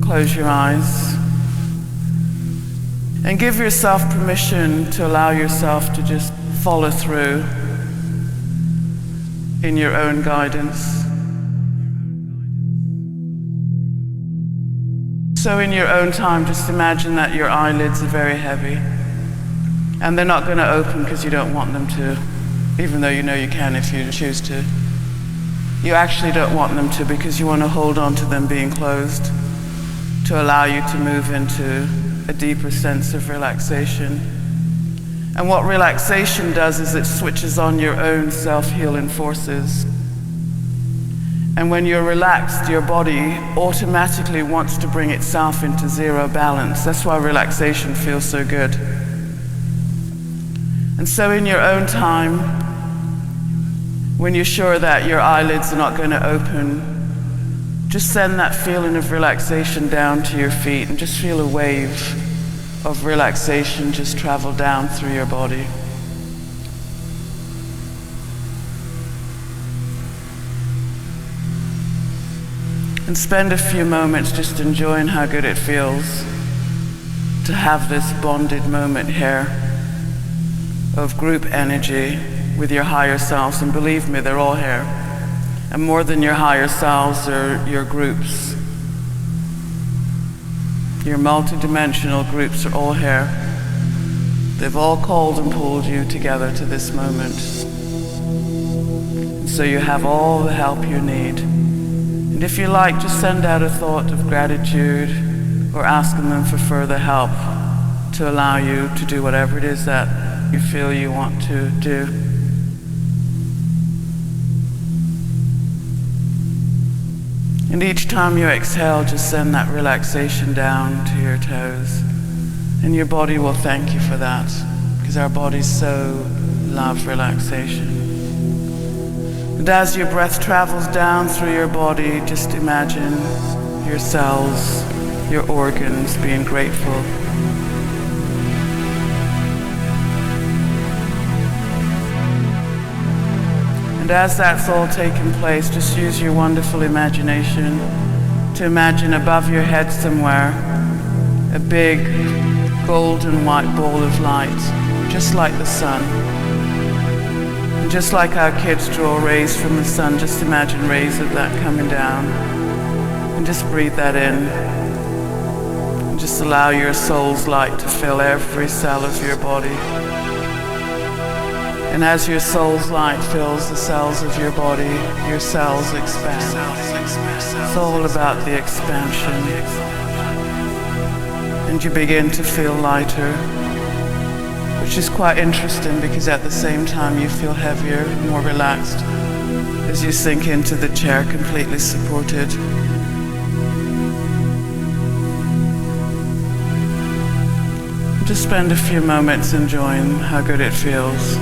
close your eyes and give yourself permission to allow yourself to just follow through in your own guidance. So in your own time, just imagine that your eyelids are very heavy and they're not going to open because you don't want them to, even though you know you can if you choose to. You actually don't want them to because you want to hold on to them being closed to allow you to move into a deeper sense of relaxation. And what relaxation does is it switches on your own self-healing forces. And when you're relaxed, your body automatically wants to bring itself into zero balance. That's why relaxation feels so good. And so in your own time, when you're sure that your eyelids are not going to open, just send that feeling of relaxation down to your feet and just feel a wave of relaxation just travel down through your body. And spend a few moments just enjoying how good it feels to have this bonded moment here of group energy with your higher selves. And believe me, they're all here. And more than your higher selves are your groups. Your multidimensional groups are all here. They've all called and pulled you together to this moment. And so you have all the help you need. And if you like, just send out a thought of gratitude or asking them for further help to allow you to do whatever it is that you feel you want to do. And each time you exhale, just send that relaxation down to your toes. And your body will thank you for that, because our bodies so love relaxation. And as your breath travels down through your body, just imagine your cells, your organs being grateful. And as that's all taking place, just use your wonderful imagination to imagine above your head somewhere a big golden white ball of light, just like the sun. And just like our kids draw rays from the sun, just imagine rays of that coming down. And just breathe that in. And just allow your soul's light to fill every cell of your body. And as your soul's light fills the cells of your body, your cells expand. It's all about the expansion. And you begin to feel lighter, which is quite interesting because at the same time you feel heavier, more relaxed, as you sink into the chair completely supported. Just spend a few moments enjoying how good it feels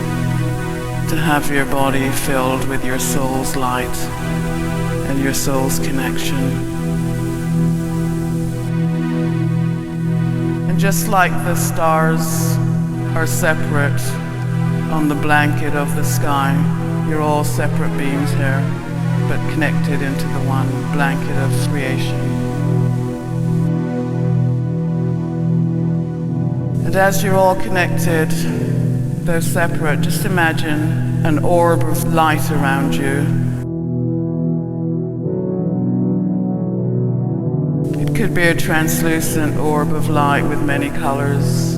to have your body filled with your soul's light and your soul's connection. And just like the stars are separate on the blanket of the sky, you're all separate beings here, but connected into the one blanket of creation. And as you're all connected, though separate, just imagine an orb of light around you. It could be a translucent orb of light with many colors.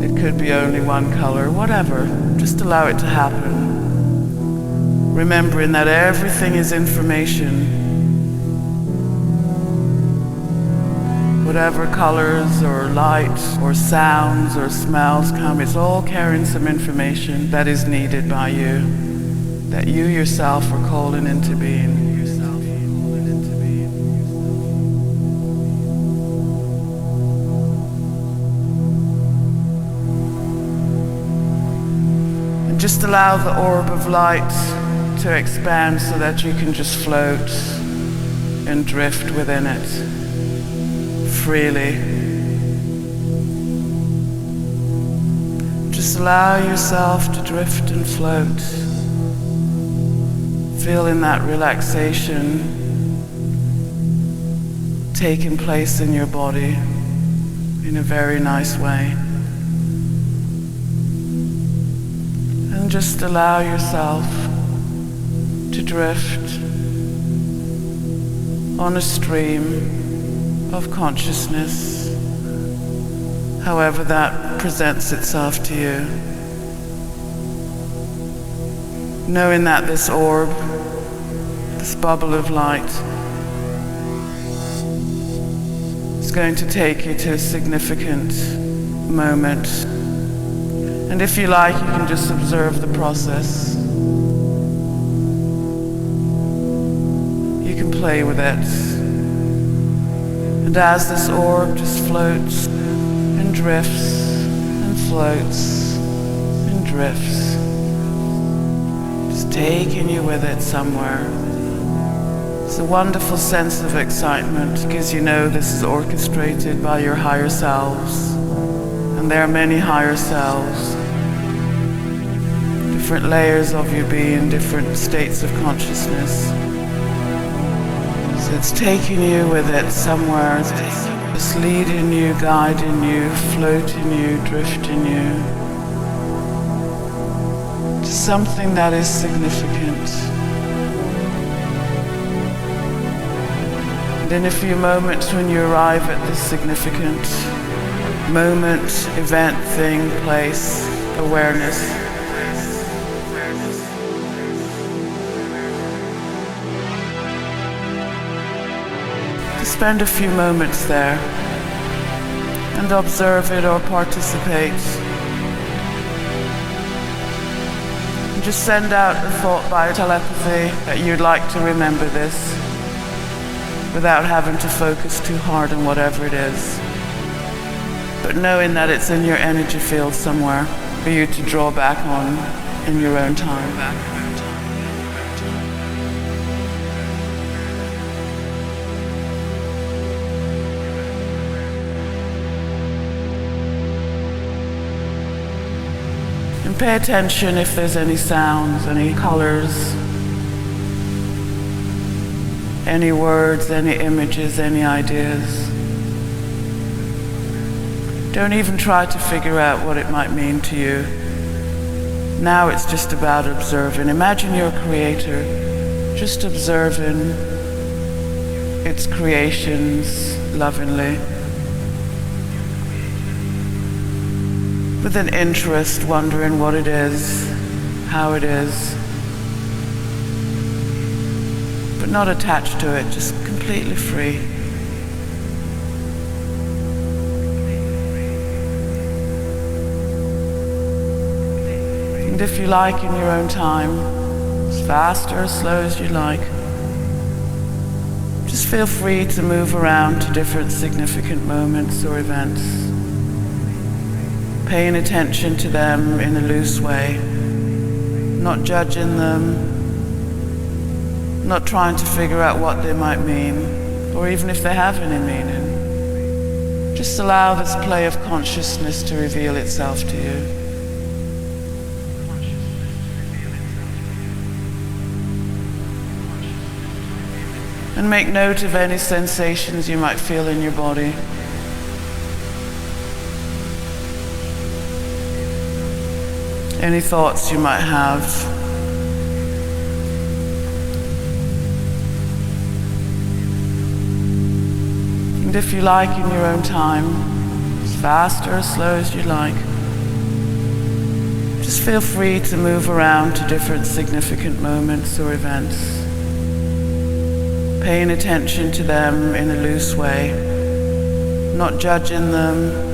It could be only one color, whatever. Just allow it to happen. Remembering that everything is information. Whatever colors or light or sounds or smells come, it's all carrying some information that is needed by you, that you yourself are calling into being. And just allow the orb of light to expand so that you can just float and drift within it. Freely. Just allow yourself to drift and float, feeling that relaxation taking place in your body in a very nice way. And just allow yourself to drift on a stream of consciousness, however that presents itself to you. Knowing that this orb, this bubble of light, is going to take you to a significant moment. And if you like, you can just observe the process. You can play with it. And as this orb just floats and drifts and floats and drifts, just taking you with it somewhere. It's a wonderful sense of excitement because you know this is orchestrated by your higher selves. And there are many higher selves, different layers of your being, different states of consciousness. So it's taking you with it somewhere, it's leading you, guiding you, floating you, drifting you to something that is significant. And in a few moments when you arrive at this significant moment, event, thing, place, awareness, to spend a few moments there and observe it or participate. And just send out the thought by telepathy that you'd like to remember this without having to focus too hard on whatever it is. But knowing that it's in your energy field somewhere for you to draw back on in your own time. And pay attention if there's any sounds, any colors, any words, any images, any ideas. Don't even try to figure out what it might mean to you. Now it's just about observing. Imagine your creator, just observing its creations lovingly, with an interest, wondering what it is, how it is, but not attached to it, just completely free. And if you like, in your own time, as fast or as slow as you like, just feel free to move around to different significant moments or events, paying attention to them in a loose way, not judging them, not trying to figure out what they might mean, or even if they have any meaning. Just allow this play of consciousness to reveal itself to you. And make note of any sensations you might feel in your body. Any thoughts you might have. And if you like, in your own time, as fast or as slow as you like, just feel free to move around to different significant moments or events, paying attention to them in a loose way, not judging them,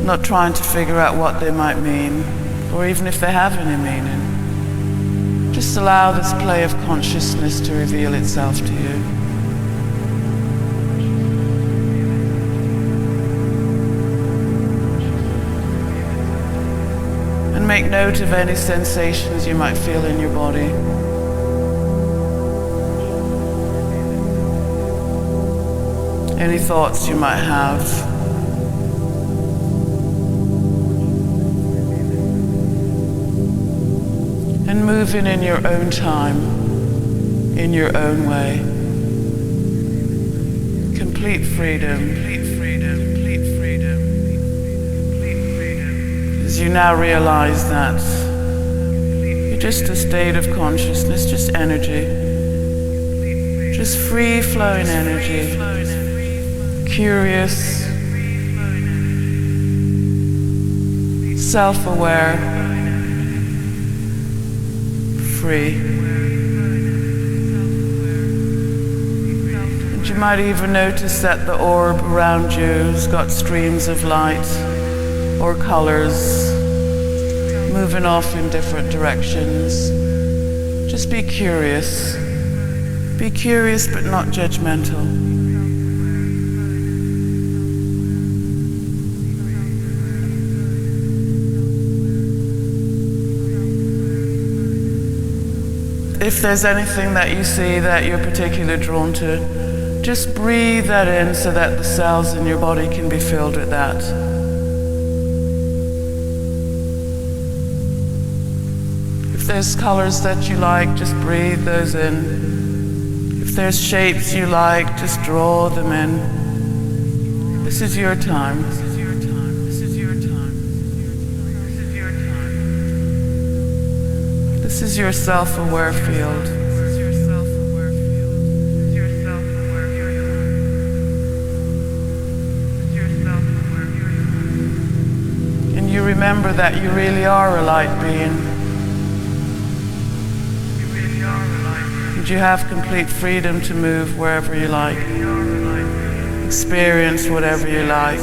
not trying to figure out what they might mean, or even if they have any meaning. Just allow this play of consciousness to reveal itself to you. And make note of any sensations you might feel in your body. Any thoughts you might have. And moving in your own time, in your own way. complete freedom. As you now realize that you're just a state of consciousness, just energy, just free-flowing energy, curious, self-aware, free. And you might even notice that the orb around you has got streams of light or colors moving off in different directions. Just be curious. Be curious but not judgmental. If there's anything that you see that you're particularly drawn to, just breathe that in so that the cells in your body can be filled with that. If there's colors that you like, just breathe those in. If there's shapes you like, just draw them in. This is your time. This is your self-aware field. And you remember that you really are a light being. And you have complete freedom to move wherever you like. Experience whatever you like.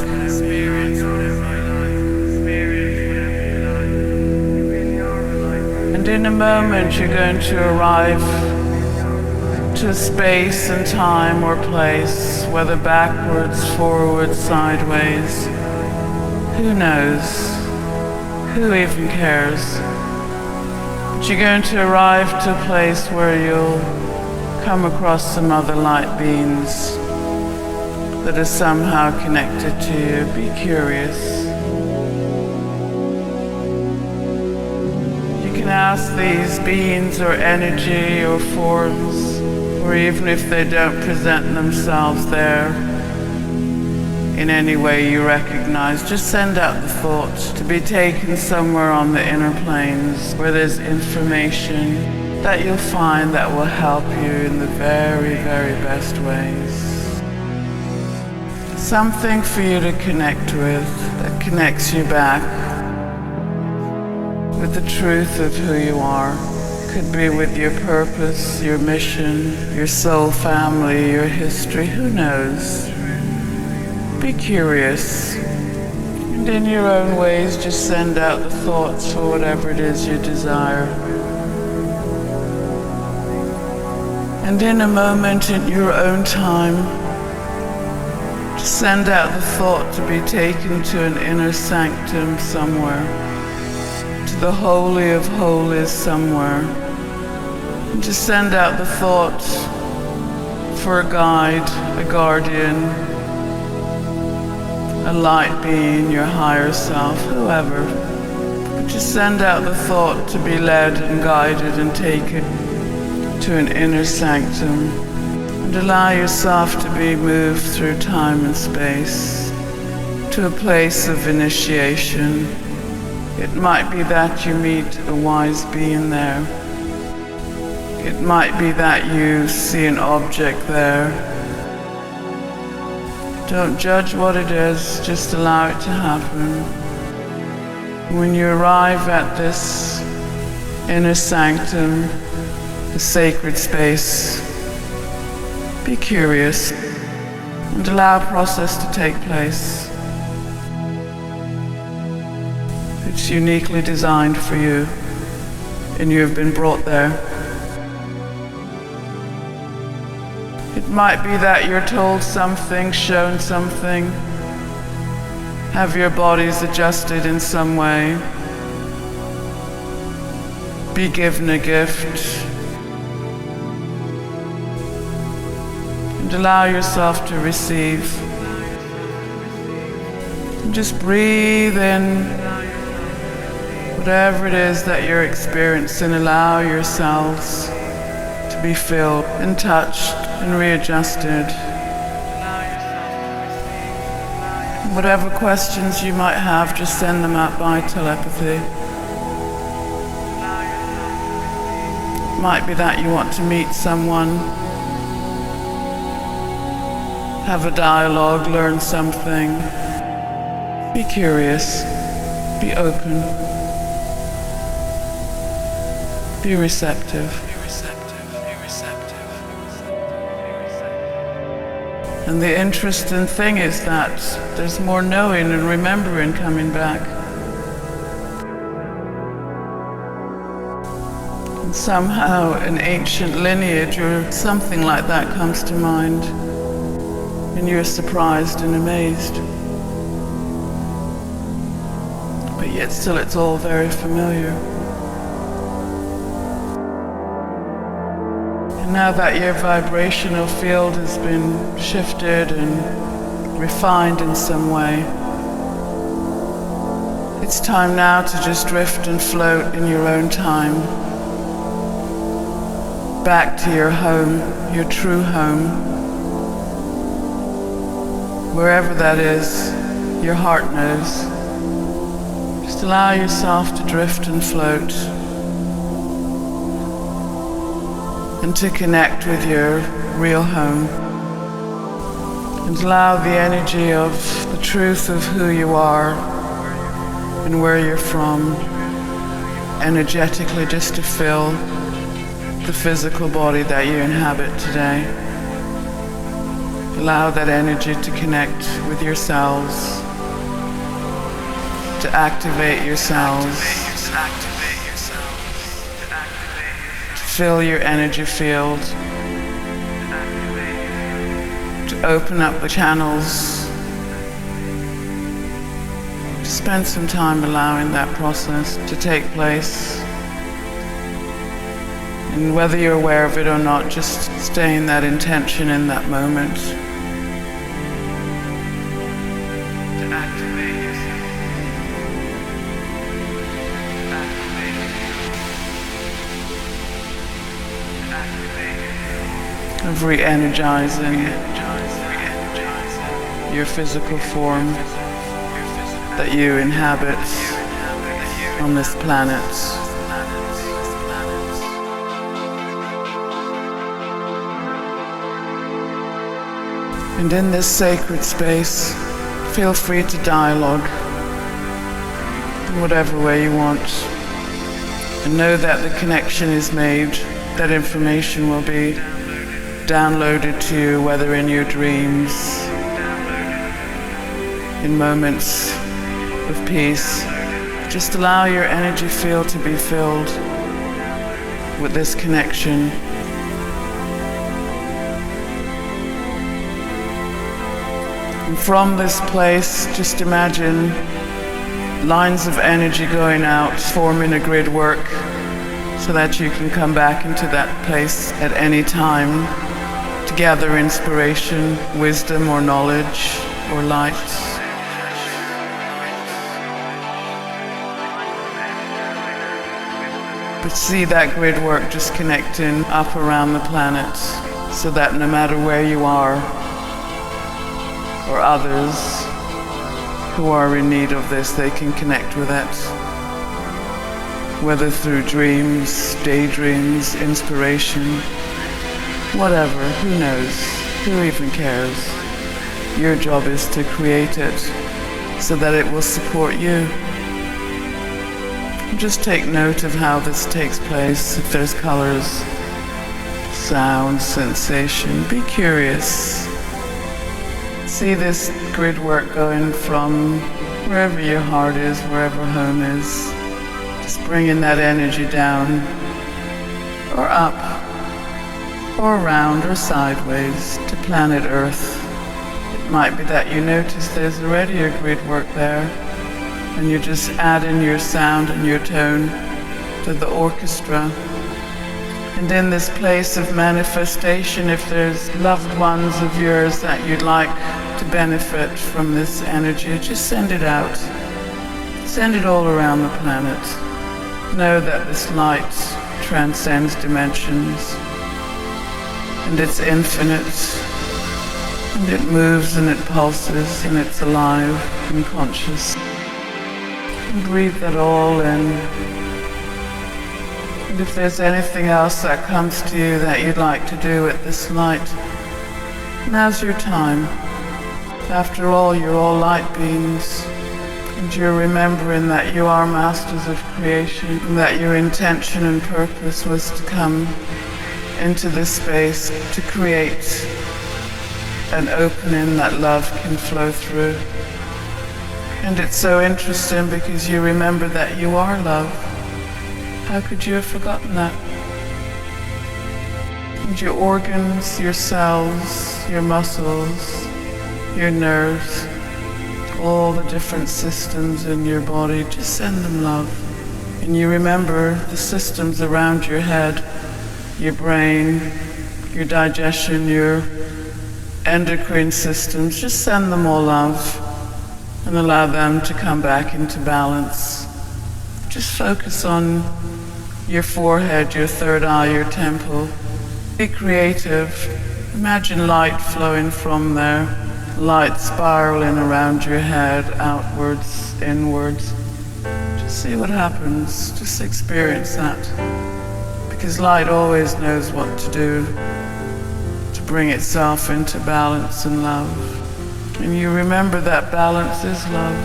And in a moment you're going to arrive to a space and time or place, whether backwards, forwards, sideways. Who knows? Who even cares? But you're going to arrive to a place where you'll come across some other light beings that are somehow connected to you. Be curious. You can ask these beings or energy or forms, or even if they don't present themselves there in any way you recognize, just send out the thought to be taken somewhere on the inner planes where there's information that you'll find that will help you in the very, very best ways. Something for you to connect with that connects you back with the truth of who you are. Could be with your purpose, your mission, your soul family, your history, who knows? Be curious, and in your own ways just send out the thoughts for whatever it is you desire. And in a moment, in your own time, just send out the thought to be taken to an inner sanctum somewhere, to the Holy of Holies somewhere. And just send out the thought for a guide, a guardian, a light being, your higher self, whoever. But just send out the thought to be led and guided and taken to an inner sanctum, and allow yourself to be moved through time and space to a place of initiation. It might be that you meet a wise being there. It might be that you see an object there. Don't judge what it is, just allow it to happen. When you arrive at this inner sanctum, the sacred space, be curious and allow a process to take place. It's uniquely designed for you, and you have been brought there. It might be that you're told something, shown something, have your bodies adjusted in some way, be given a gift, and allow yourself to receive. And just breathe in whatever it is that you're experiencing. Allow yourselves to be filled and touched and readjusted. Whatever questions you might have, just send them out by telepathy. It might be that you want to meet someone, have a dialogue, learn something. Be curious, be open, be receptive. And the interesting thing is that there's more knowing and remembering coming back. And somehow an ancient lineage or something like that comes to mind, and you're surprised and amazed. But yet still it's all very familiar. Now that your vibrational field has been shifted and refined in some way, it's time now to just drift and float in your own time, back to your home, your true home, wherever that is, your heart knows. Just allow yourself to drift and float, and to connect with your real home, and allow the energy of the truth of who you are and where you're from energetically just to fill the physical body that you inhabit today. Allow that energy to connect with your cells, to activate your cells, fill your energy field, to open up the channels, to spend some time allowing that process to take place. And whether you're aware of it or not, just stay in that intention in that moment. Of re-energizing your physical form that you inhabit on this planet. And in this sacred space, feel free to dialogue in whatever way you want. And know that the connection is made, that information will be downloaded to you, whether in your dreams, in moments of peace. Just allow your energy field to be filled with this connection. And from this place, just imagine lines of energy going out, forming a grid work, so that you can come back into that place at any time to gather inspiration, wisdom, or knowledge, or light. But see that grid work just connecting up around the planet, so that no matter where you are, or others who are in need of this, they can connect with it. Whether through dreams, daydreams, inspiration, whatever, who knows, who even cares? Your job is to create it so that it will support you. Just take note of how this takes place, if there's colors, sound, sensation. Be curious. See this grid work going from wherever your heart is, wherever home is. Just bringing that energy down, or up, or around, or sideways to planet Earth. It might be that you notice there's already a grid work there, and you just add in your sound and your tone to the orchestra. And in this place of manifestation, if there's loved ones of yours that you'd like to benefit from this energy, just send it out. Send it all around the planet. Know that this light transcends dimensions, and it's infinite, And it moves and it pulses and it's alive and conscious. And breathe that all in. And if there's anything else that comes to you that you'd like to do with this light, now's your time. After all, you're all light beings. And you're remembering that you are masters of creation, and that your intention and purpose was to come into this space to create an opening that love can flow through. And it's so interesting because you remember that you are love. How could you have forgotten that? And your organs, your cells, your muscles, your nerves, all the different systems in your body, just send them love. And you remember the systems around your head, your brain, your digestion, your endocrine systems, just send them all love and allow them to come back into balance. Just focus on your forehead, your third eye, your temple. Be creative. Imagine light flowing from there. Light spiraling around your head, outwards, inwards. Just see what happens. Just experience that. Because light always knows what to do to bring itself into balance and love. And you remember that balance is love.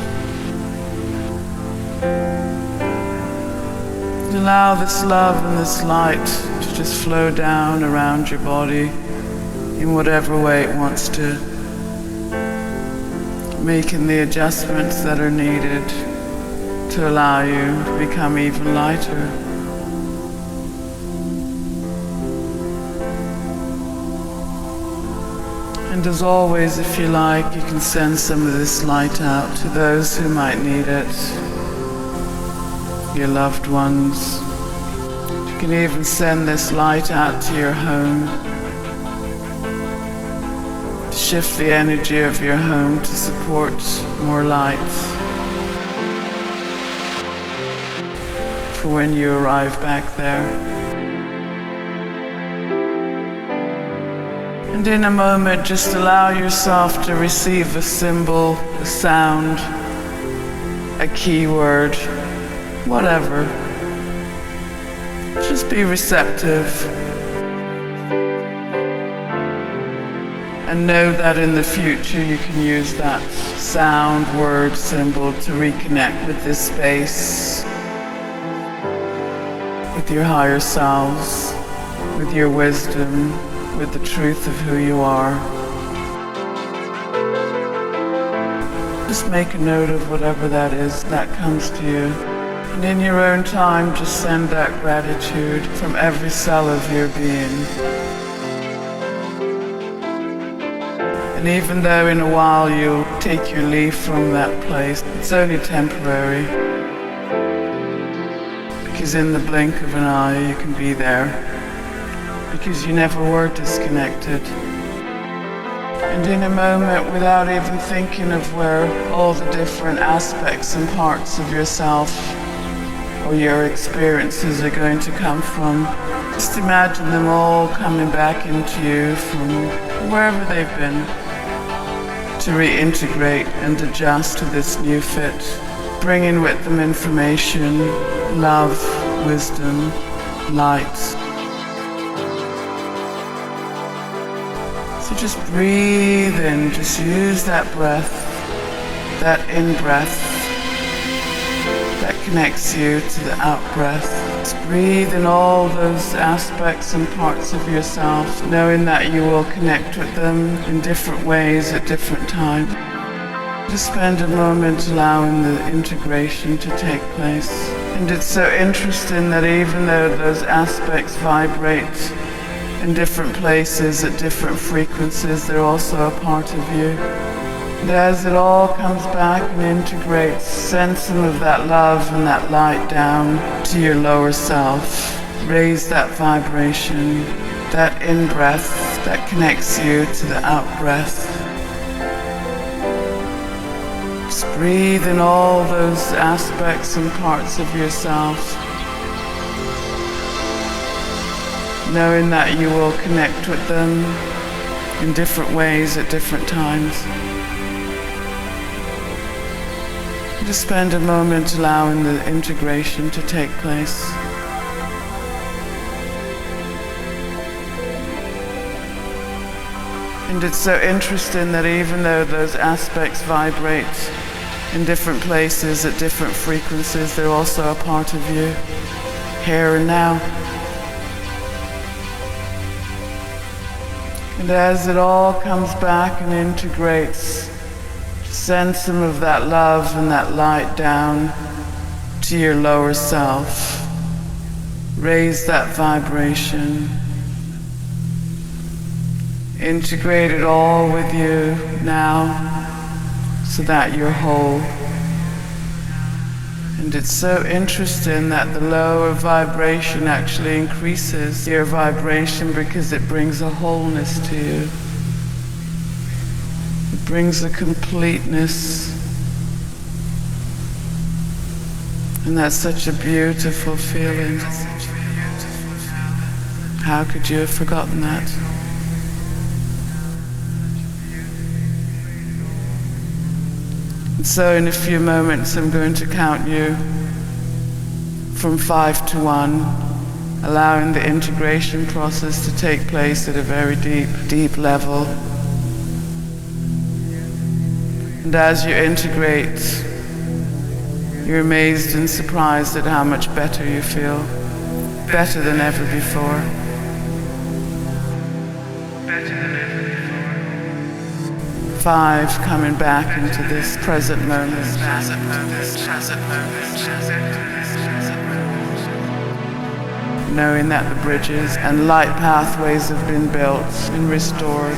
Allow this love and this light to just flow down around your body in whatever way it wants to. Making the adjustments that are needed to allow you to become even lighter. And as always, if you like, you can send some of this light out to those who might need it, your loved ones. You can even send this light out to your home. Shift the energy of your home to support more light for when you arrive back there. And in a moment, just allow yourself to receive a symbol, a sound, a keyword, whatever. Just be receptive. And know that in the future you can use that sound, word, symbol to reconnect with this space, with your higher selves, with your wisdom, with the truth of who you are. Just make a note of whatever that is that comes to you. And in your own time, just send that gratitude from every cell of your being. And even though in a while you'll take your leave from that place, it's only temporary. Because in the blink of an eye you can be there. Because you never were disconnected. And in a moment, without even thinking of where all the different aspects and parts of yourself or your experiences are going to come from, just imagine them all coming back into you from wherever they've been, to reintegrate and adjust to this new fit, bringing with them information, love, wisdom, light. So just breathe in, just use that breath, that in-breath that connects you to the out-breath. Just breathe in all those aspects and parts of yourself, knowing that you will connect with them in different ways at different times. Just spend a moment allowing the integration to take place. And it's so interesting that even though those aspects vibrate in different places at different frequencies, they're also a part of you. And as it all comes back and integrates, send some of that love and that light down to your lower self. Raise that vibration, that in-breath that connects you to the out-breath. Just breathe in all those aspects and parts of yourself, knowing that you will connect with them in different ways at different times. Just spend a moment allowing the integration to take place. And it's so interesting that even though those aspects vibrate in different places at different frequencies, they're also a part of you, here and now. And as it all comes back and integrates, send some of that love and that light down to your lower self. Raise that vibration. Integrate it all with you now so that you're whole. And it's so interesting that the lower vibration actually increases your vibration because it brings a wholeness to you. It brings a completeness. And that's such a beautiful feeling. How could you have forgotten that? So in a few moments I'm going to count you from 5 to 1, allowing the integration process to take place at a very deep level. And as you integrate, you're amazed and surprised at how much better you feel, better than ever before. Better than ever before. 5, coming back into this present moment. Knowing that the bridges and light pathways have been built and restored.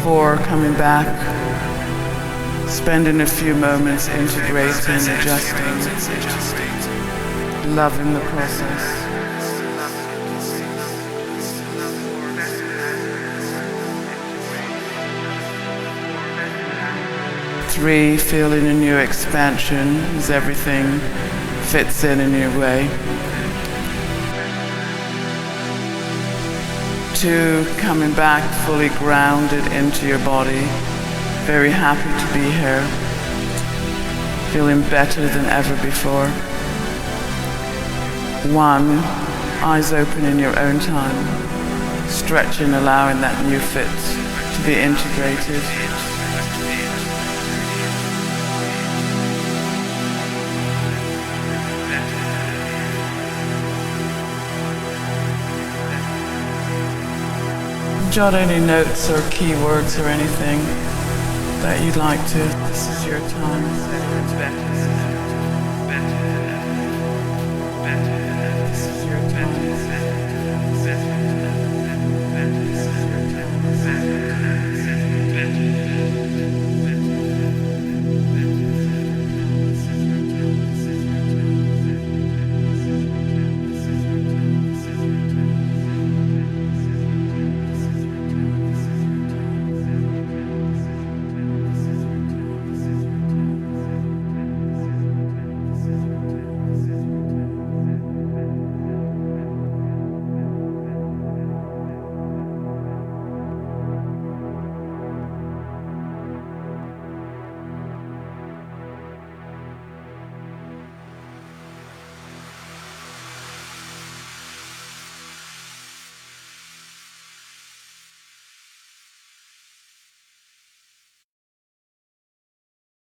4, coming back, spending a few moments integrating, adjusting, loving the process. 3, feeling a new expansion as everything fits in a new way. 2, coming back fully grounded into your body, very happy to be here, feeling better than ever before. 1, eyes open in your own time, stretching, allowing that new fit to be integrated. Jot any notes or keywords or anything that you'd like to. This is your time. This is your time.